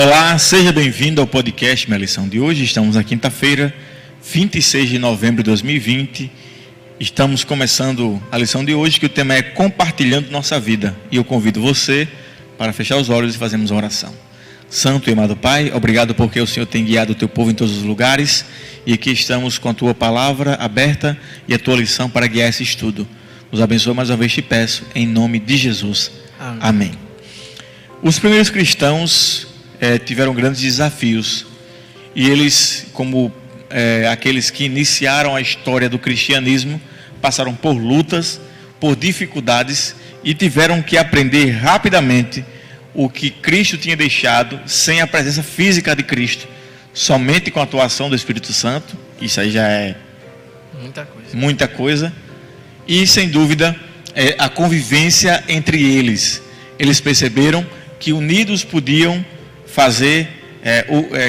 Olá, seja bem-vindo ao podcast Minha Lição de hoje. Estamos na quinta-feira, 26 de novembro de 2020. Estamos começando a lição de hoje, que o tema é compartilhando nossa vida. E eu convido você para fechar os olhos e fazermos uma oração. Santo e amado Pai, obrigado porque o Senhor tem guiado o teu povo em todos os lugares. E aqui estamos com a tua palavra aberta e a tua lição para guiar esse estudo. Nos abençoa mais uma vez, te peço, em nome de Jesus. Amém. Os primeiros cristãos tiveram grandes desafios. E eles, como aqueles que iniciaram a história do cristianismo, passaram por lutas, por dificuldades e tiveram que aprender rapidamente o que Cristo tinha deixado sem a presença física de Cristo, somente com a atuação do Espírito Santo. Isso aí já é muita coisa. E sem dúvida a convivência entre eles. Eles perceberam que unidos podiam fazer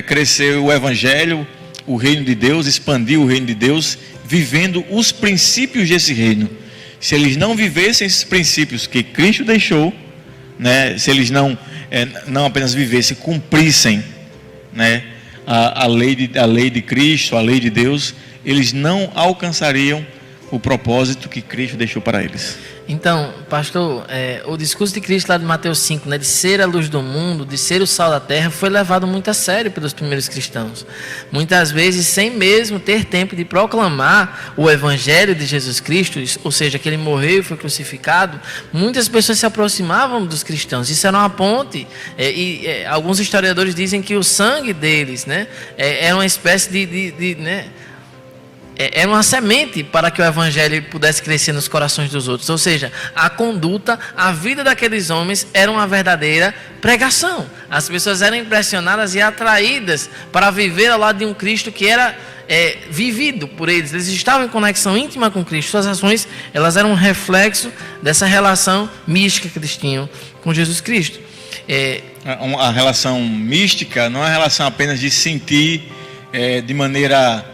crescer o Evangelho, o reino de Deus, expandir o reino de Deus, vivendo os princípios desse reino. Se eles não vivessem esses princípios que Cristo deixou, né, se eles não apenas vivessem, cumprissem, né, a lei de Cristo, a lei de Deus, eles não alcançariam o propósito que Cristo deixou para eles. Então, pastor, o discurso de Cristo lá de Mateus 5, né, de ser a luz do mundo, de ser o sal da terra, foi levado muito a sério pelos primeiros cristãos. Muitas vezes, sem mesmo ter tempo de proclamar o Evangelho de Jesus Cristo, ou seja, que ele morreu e foi crucificado, muitas pessoas se aproximavam dos cristãos. Isso era uma ponte. Alguns historiadores dizem que o sangue deles, né, era uma espécie era uma semente para que o Evangelho pudesse crescer nos corações dos outros. Ou seja, a conduta, a vida daqueles homens era uma verdadeira pregação. As pessoas eram impressionadas e atraídas para viver ao lado de um Cristo que era vivido por eles. Eles estavam em conexão íntima com Cristo. Suas ações, elas eram um reflexo dessa relação mística que eles tinham com Jesus Cristo. A relação mística não é uma relação apenas de sentir de maneira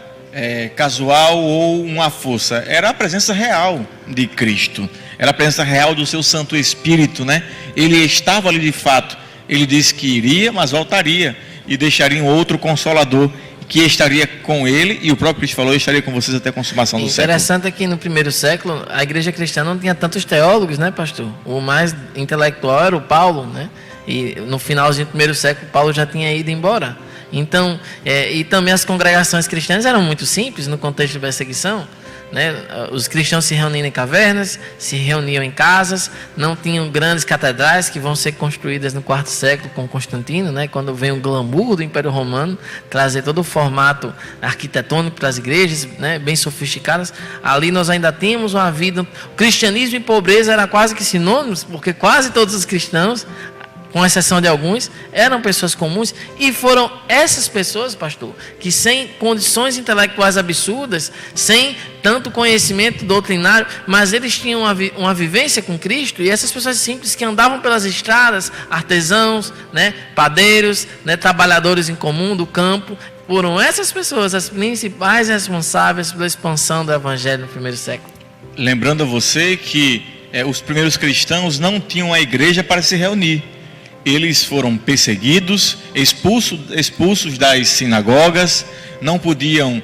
casual ou uma força. Era a presença real de Cristo, era a presença real do seu Santo Espírito, né? Ele estava ali de fato. Ele disse que iria, mas voltaria e deixaria um outro Consolador que estaria com ele, e o próprio Cristo falou: eu estaria com vocês até a consumação do século. Interessante é que no primeiro século a igreja cristã não tinha tantos teólogos, né, pastor? O mais intelectual era o Paulo, né? E no finalzinho do primeiro século Paulo já tinha ido embora. Então, e também as congregações cristãs eram muito simples no contexto de perseguição, né? Os cristãos se reuniam em cavernas, se reuniam em casas, não tinham grandes catedrais que vão ser construídas no quarto século com Constantino, né? Quando vem o glamour do Império Romano, trazer todo o formato arquitetônico para as igrejas, né? Bem sofisticadas. Ali nós ainda tínhamos uma vida. O cristianismo e pobreza eram quase que sinônimos, porque quase todos os cristãos, com exceção de alguns, eram pessoas comuns, e foram essas pessoas, pastor, que sem condições intelectuais absurdas, sem tanto conhecimento doutrinário, mas eles tinham uma vivência com Cristo, e essas pessoas simples que andavam pelas estradas, artesãos, né, padeiros, né, trabalhadores em comum do campo, foram essas pessoas as principais responsáveis pela expansão do Evangelho no primeiro século. Lembrando a você que os primeiros cristãos não tinham a igreja para se reunir. Eles foram perseguidos, expulsos das sinagogas, não podiam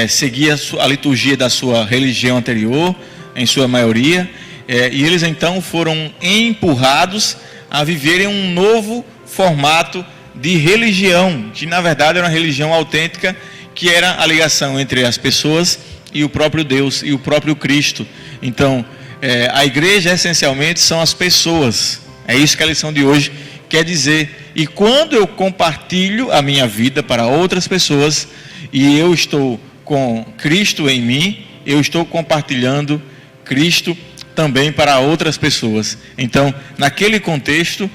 seguir a liturgia da sua religião anterior, em sua maioria, e eles então foram empurrados a viverem um novo formato de religião, que na verdade era uma religião autêntica, que era a ligação entre as pessoas e o próprio Deus e o próprio Cristo. Então, a igreja essencialmente são as pessoas. É isso que a lição de hoje quer dizer. E quando eu compartilho a minha vida para outras pessoas, e eu estou com Cristo em mim, eu estou compartilhando Cristo também para outras pessoas. Então, naquele contexto,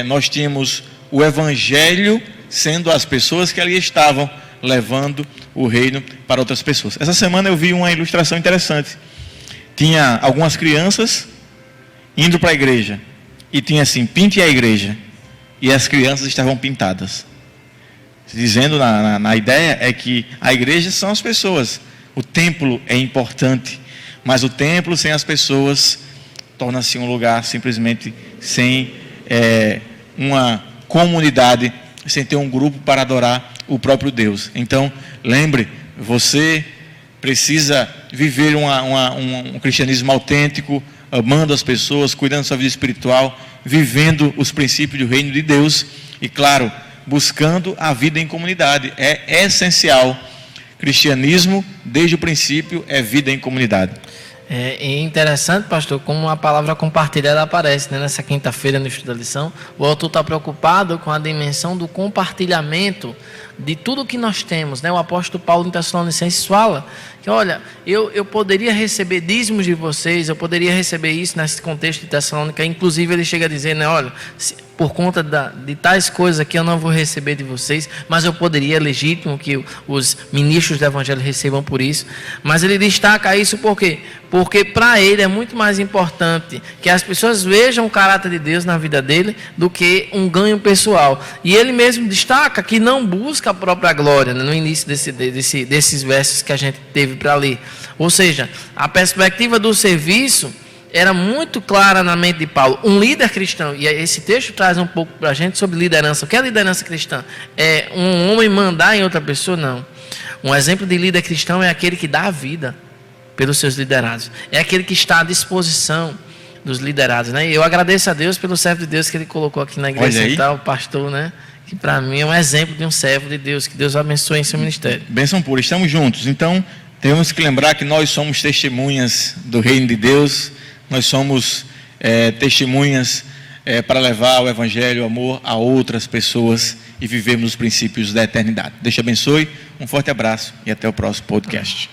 nós tínhamos o Evangelho sendo as pessoas que ali estavam, levando o reino para outras pessoas. Essa semana eu vi uma ilustração interessante. Tinha algumas crianças indo para a igreja, e tinha assim: pinte a igreja. E as crianças estavam pintadas, dizendo na ideia é que a igreja são as pessoas. O templo é importante, mas o templo sem as pessoas torna-se um lugar simplesmente sem uma comunidade sem ter um grupo para adorar o próprio Deus. Então, lembre, você precisa viver um cristianismo autêntico, amando as pessoas, cuidando da sua vida espiritual, vivendo os princípios do reino de Deus e, claro, buscando a vida em comunidade. É essencial. Cristianismo, desde o princípio, é vida em comunidade. É interessante, pastor, como a palavra compartilhada aparece, né? Nessa quinta-feira no estudo da lição. O autor está preocupado com a dimensão do compartilhamento de tudo que nós temos, né? O apóstolo Paulo em Tessalonicenses fala que, olha, eu poderia receber dízimos de vocês, eu poderia receber isso nesse contexto de Tessalônica. Inclusive ele chega a dizer, né? Olha, por conta de tais coisas aqui eu não vou receber de vocês, mas eu poderia, é legítimo que os ministros do evangelho recebam por isso. Mas ele destaca isso por quê? Porque para ele é muito mais importante que as pessoas vejam o caráter de Deus na vida dele do que um ganho pessoal. E ele mesmo destaca que não busca a própria glória, né? No início desses versos que a gente teve para ler. Ou seja, a perspectiva do serviço era muito clara na mente de Paulo. Um líder cristão, e esse texto traz um pouco para a gente sobre liderança. O que é liderança cristã? É um homem mandar em outra pessoa? Não. Um exemplo de líder cristão é aquele que dá a vida pelos seus liderados. É aquele que está à disposição dos liderados, né? Eu agradeço a Deus pelo servo de Deus que ele colocou aqui na igreja central, o pastor, né? Que para mim é um exemplo de um servo de Deus. Que Deus abençoe em seu ministério. Bênção pura, estamos juntos. Então, temos que lembrar que nós somos testemunhas do reino de Deus. Nós somos testemunhas para levar o evangelho, o amor a outras pessoas e vivermos os princípios da eternidade. Deus te abençoe, um forte abraço e até o próximo podcast.